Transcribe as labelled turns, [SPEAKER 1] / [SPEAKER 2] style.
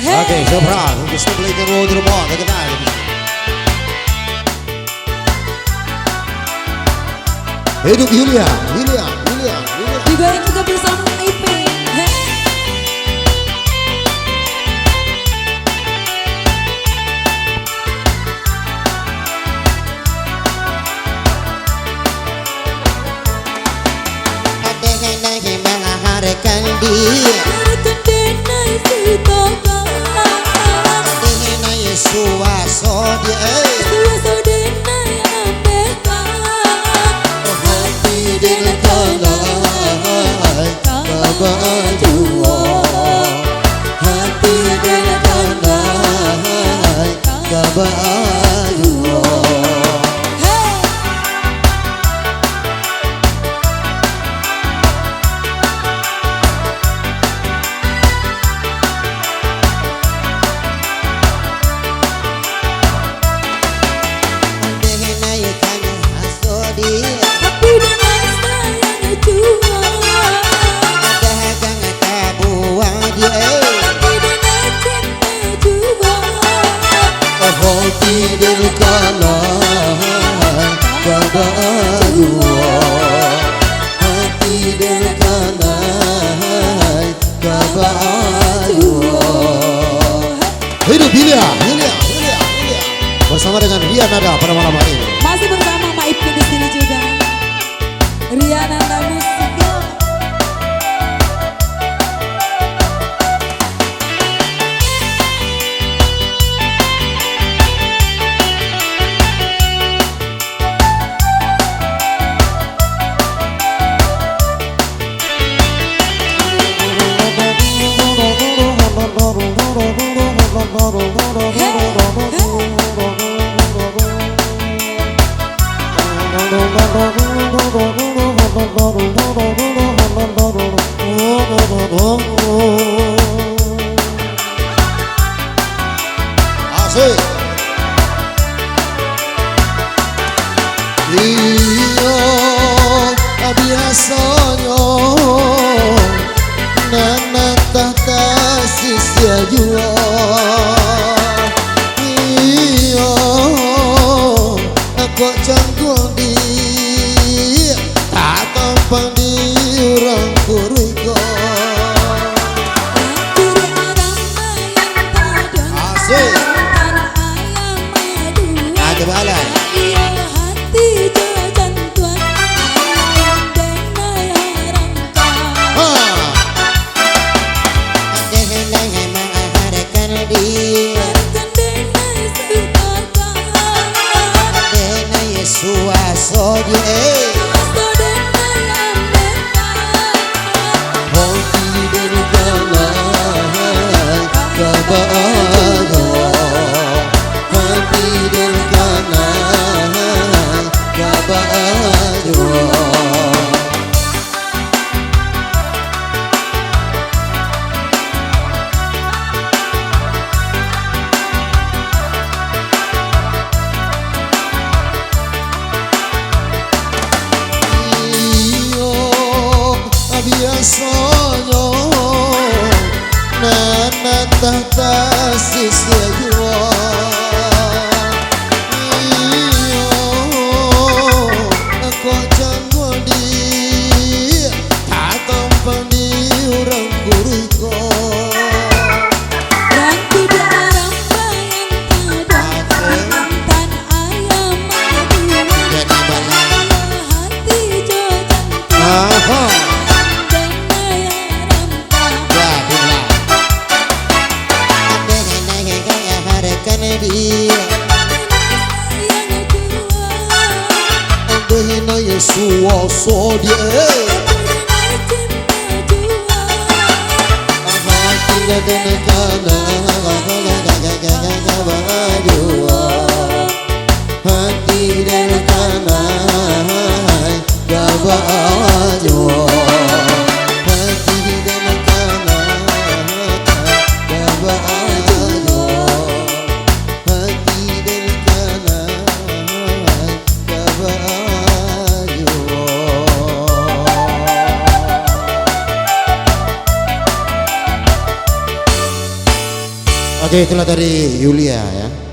[SPEAKER 1] Oke, Sobra, untuk sebelah itu di rumah, kenal. Hidup Yulia.
[SPEAKER 2] Digoyang juga bersama Ipin.
[SPEAKER 3] Mengharapkan dia suaso dia hati dan kanai kabajua hati dan kanai kabajua.
[SPEAKER 1] Hidup Yulia bersama dengan Rian Nada pada malam hari ini.
[SPEAKER 2] Masih bersama Mak Ipin di sini juga. Rian Nada Musik.
[SPEAKER 1] Asik. Iya biasanya nana tata sisia jua. Iya aku canggung di tak tampan di orang kurigo. Asik. Ada balai. Suaso dia hati dan kanai kabajua hati dan kanai kabajua. Biasanya nana tata sisia jua. Iyo aku canggung di tak tampan di orang kuriko.
[SPEAKER 2] Rantu di arang bayan kadang mantan ayam madu.
[SPEAKER 1] Jadi balai.
[SPEAKER 2] Hati jo jantung.
[SPEAKER 1] Suaso dia hati dan kanai kabajua hati dan kanai kabajua hati dan kanai kabajua hati dan kanai kabajua.
[SPEAKER 3] Oke, itulah dari Yulia ya.